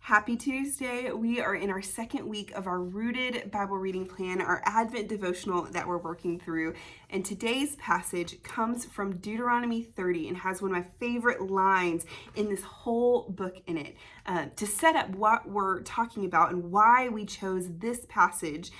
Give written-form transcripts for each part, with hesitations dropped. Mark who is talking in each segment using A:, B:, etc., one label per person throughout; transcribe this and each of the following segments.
A: Happy Tuesday. We are in our second week of our Rooted Bible reading plan, our Advent devotional that we're working through. And today's passage comes from Deuteronomy 30 and has one of my favorite lines in this whole book in it. To set up what we're talking about and why we chose this passage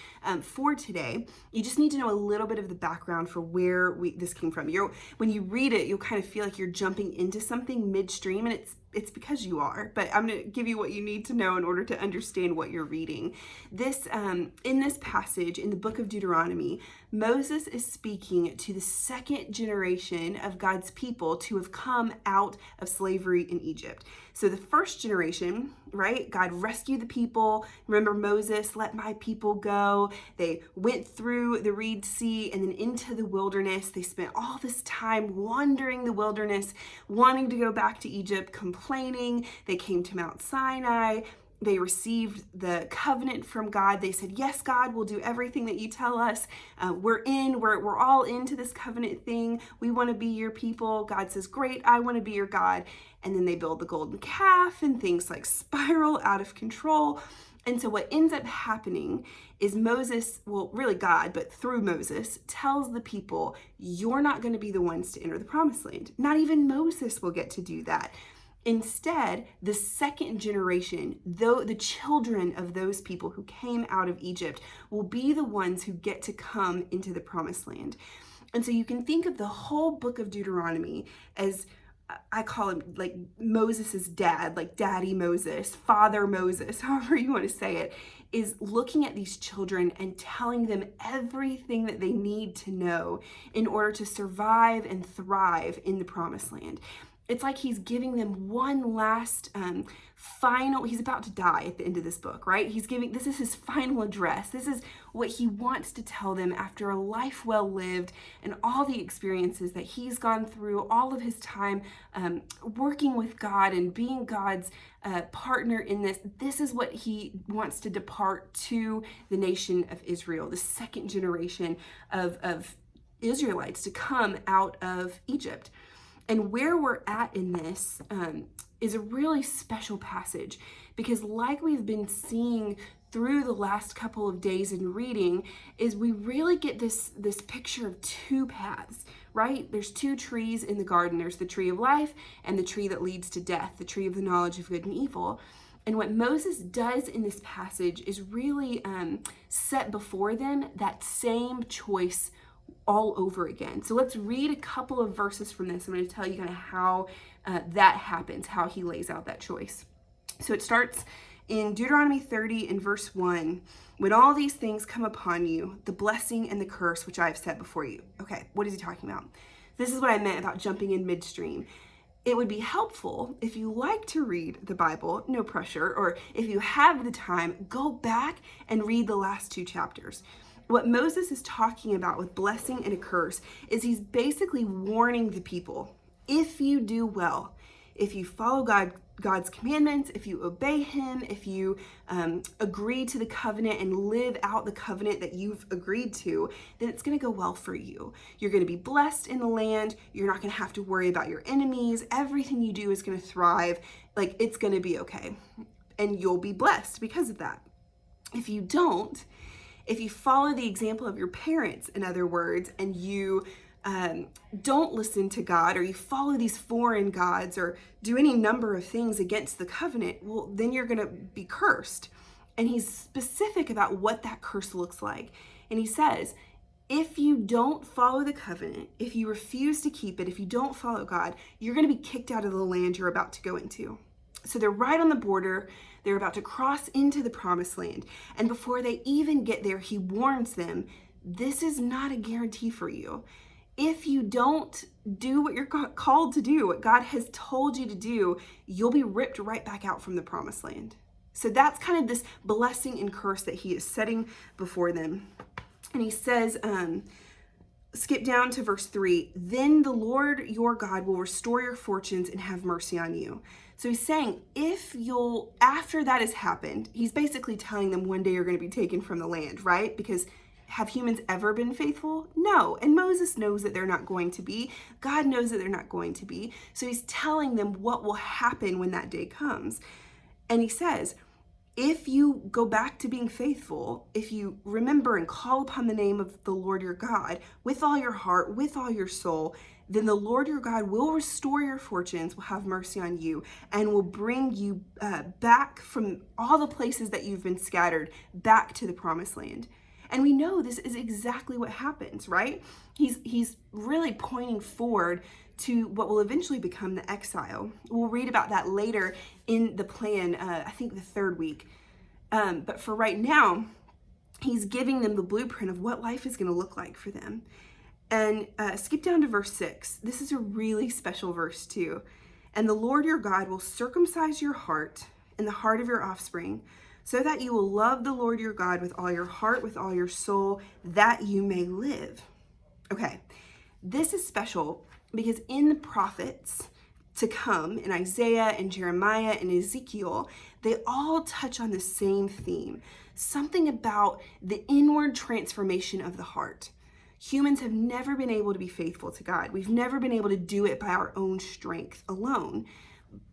A: for today, you just need to know a little bit of the background for where this came from. When you read it, you'll kind of feel like you're jumping into something midstream, and it's because you are, but I'm going to give you what you need to know in order to understand what you're reading. In this passage, in the book of Deuteronomy, Moses is speaking to the second generation of God's people to have come out of slavery in Egypt. So the first generation, right? God rescued the people. Remember Moses, let my people go. They went through the Red Sea and then into the wilderness. They spent all this time wandering the wilderness, wanting to go back to Egypt, complaining. They came to Mount Sinai. They received the covenant from God. They said, yes, God, we'll do everything that you tell us. We're all into this covenant thing. We want to be your people. God says, great, I want to be your God. And then they build the golden calf and things like spiral out of control. And so what ends up happening is Moses, well, really God, but through Moses, tells the people, you're not going to be the ones to enter the promised land. Not even Moses will get to do that. Instead, the second generation, though the children of those people who came out of Egypt, will be the ones who get to come into the promised land. And so you can think of the whole book of Deuteronomy as, I call him like Moses's dad, like Daddy Moses, Father Moses, however you want to say it, is looking at these children and telling them everything that they need to know in order to survive and thrive in the promised land. It's like he's giving them one last final, he's about to die at the end of this book, right? This is his final address. This is what he wants to tell them after a life well lived and all the experiences that he's gone through, all of his time working with God and being God's partner in this. This is what he wants to depart to the nation of Israel, the second generation of Israelites to come out of Egypt. And where we're at in this is a really special passage because like we've been seeing through the last couple of days in reading is we really get this picture of two paths, right? There's two trees in the garden. There's the tree of life and the tree that leads to death, the tree of the knowledge of good and evil. And what Moses does in this passage is really set before them that same choice all over again. So let's read a couple of verses from this. I'm going to tell you kind of how that happens, how he lays out that choice. So it starts in Deuteronomy 30 and verse 1. When all these things come upon you, the blessing and the curse which I have set before you. Okay, what is he talking about? This is what I meant about jumping in midstream. It would be helpful if you like to read the Bible, no pressure, or if you have the time, go back and read the last two chapters. What Moses is talking about with blessing and a curse is he's basically warning the people, if you do well, if you follow God's commandments, if you obey him, if you agree to the covenant and live out the covenant that you've agreed to, then it's going to go well for you. You're going to be blessed in the land. You're not going to have to worry about your enemies. Everything you do is going to thrive. Like, it's going to be okay. And you'll be blessed because of that. If you don't, if you follow the example of your parents, in other words, and you don't listen to God, or you follow these foreign gods, or do any number of things against the covenant, well, then you're going to be cursed. And he's specific about what that curse looks like. And he says, if you don't follow the covenant, if you refuse to keep it, if you don't follow God, you're going to be kicked out of the land you're about to go into. So they're right on the border. They're about to cross into the promised land. And before they even get there, he warns them, this is not a guarantee for you. If you don't do what you're called to do, what God has told you to do, you'll be ripped right back out from the promised land. So that's kind of this blessing and curse that he is setting before them. And he says, skip down to verse 3, then the Lord your God will restore your fortunes and have mercy on you. So he's saying, after that has happened, he's basically telling them one day you're going to be taken from the land, right? Because have humans ever been faithful? No. And Moses knows that they're not going to be. God knows that they're not going to be. So he's telling them what will happen when that day comes. And he says, if you go back to being faithful, if you remember and call upon the name of the Lord your God with all your heart, with all your soul, then the Lord your God will restore your fortunes, will have mercy on you, and will bring you back from all the places that you've been scattered back to the promised land. And we know this is exactly what happens, right? He's really pointing forward to what will eventually become the exile. We'll read about that later in the plan, I think the third week. But for right now, he's giving them the blueprint of what life is going to look like for them. And skip down to verse 6. This is a really special verse too. And the Lord your God will circumcise your heart and the heart of your offspring, so that you will love the Lord your God with all your heart, with all your soul, that you may live. Okay, this is special because in the prophets to come, in Isaiah and Jeremiah and Ezekiel, they all touch on the same theme, something about the inward transformation of the heart. Humans have never been able to be faithful to God. We've never been able to do it by our own strength alone.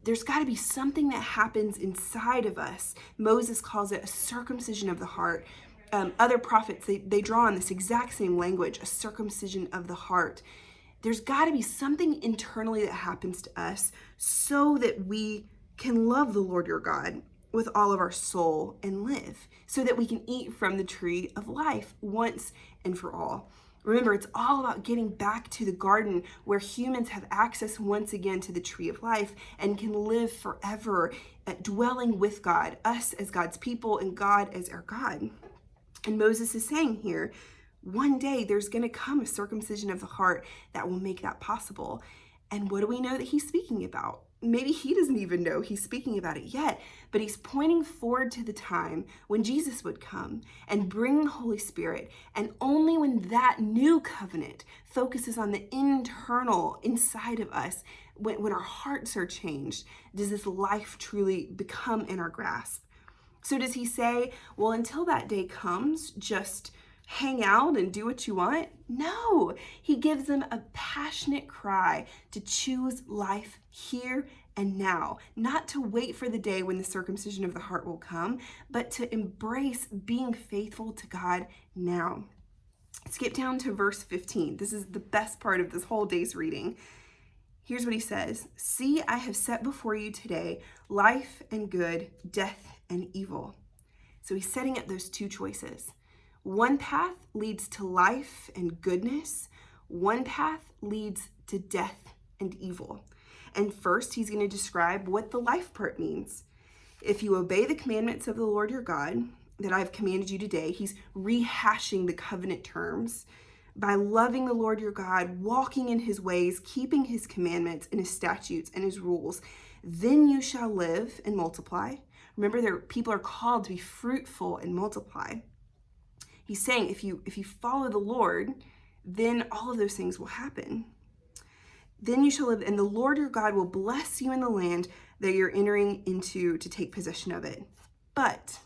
A: There's got to be something that happens inside of us. Moses calls it a circumcision of the heart. Other prophets, they draw on this exact same language, a circumcision of the heart. There's got to be something internally that happens to us so that we can love the Lord your God with all of our soul and live, so that we can eat from the tree of life once and for all. Remember, it's all about getting back to the garden where humans have access once again to the tree of life and can live forever, dwelling with God, us as God's people and God as our God. And Moses is saying here, one day there's going to come a circumcision of the heart that will make that possible. And what do we know that he's speaking about? Maybe he doesn't even know he's speaking about it yet, but he's pointing forward to the time when Jesus would come and bring the Holy Spirit. And only when that new covenant focuses on the internal inside of us, when our hearts are changed, does this life truly become in our grasp. So does he say, well, until that day comes, just hang out and do what you want? No, he gives them a passionate cry to choose life here and now, not to wait for the day when the circumcision of the heart will come, but to embrace being faithful to God now. Skip down to verse 15. This is the best part of this whole day's reading. Here's what he says. See, I have set before you today life and good, death and evil. So he's setting up those two choices. One path leads to life and goodness. One path leads to death and evil. And first, he's going to describe what the life part means. If you obey the commandments of the Lord your God that I've commanded you today, he's rehashing the covenant terms. By loving the Lord your God, walking in his ways, keeping his commandments and his statutes and his rules, then you shall live and multiply. Remember, people are called to be fruitful and multiply. He's saying if you follow the Lord, then all of those things will happen. Then you shall live, and the Lord your God will bless you in the land that you're entering into to take possession of it. But,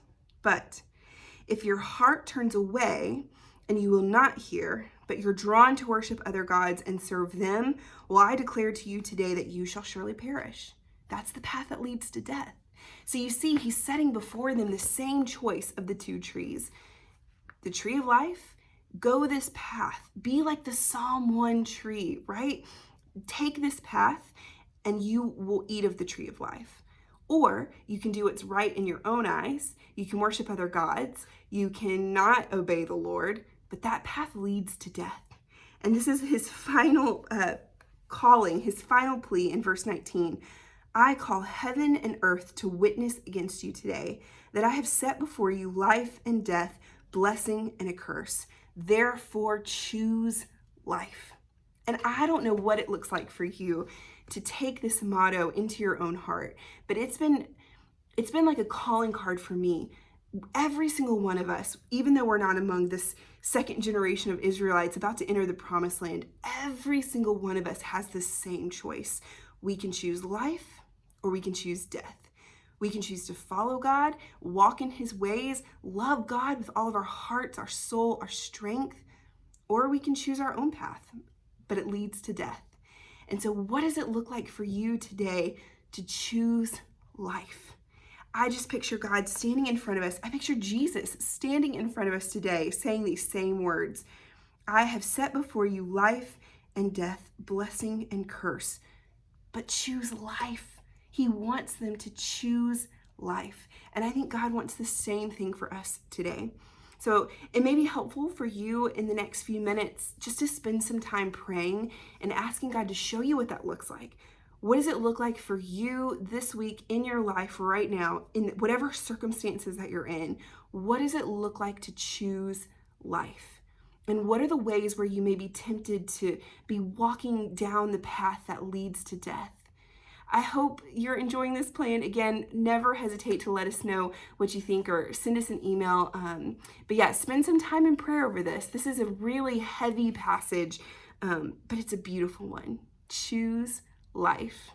A: if your heart turns away and you will not hear, but you're drawn to worship other gods and serve them, well, I declare to you today that you shall surely perish. That's the path that leads to death. So you see, he's setting before them the same choice of the two trees. The tree of life, go this path. Be like the Psalm 1 tree, right? Take this path and you will eat of the tree of life. Or you can do what's right in your own eyes. You can worship other gods. You cannot obey the Lord, but that path leads to death. And this is his final calling, his final plea in verse 19. I call heaven and earth to witness against you today that I have set before you life and death, blessing and a curse. Therefore, choose life. And I don't know what it looks like for you to take this motto into your own heart, but it's been like a calling card for me. Every single one of us, even though we're not among this second generation of Israelites about to enter the promised land, every single one of us has the same choice. We can choose life or we can choose death. We can choose to follow God, walk in his ways, love God with all of our hearts, our soul, our strength, or we can choose our own path, but it leads to death. And so what does it look like for you today to choose life? I just picture God standing in front of us. I picture Jesus standing in front of us today saying these same words. I have set before you life and death, blessing and curse, but choose life. He wants them to choose life. And I think God wants the same thing for us today. So it may be helpful for you in the next few minutes just to spend some time praying and asking God to show you what that looks like. What does it look like for you this week in your life right now, in whatever circumstances that you're in? What does it look like to choose life? And what are the ways where you may be tempted to be walking down the path that leads to death? I hope you're enjoying this plan. Again, never hesitate to let us know what you think or send us an email. But yeah, spend some time in prayer over this. This is a really heavy passage, but it's a beautiful one. Choose life.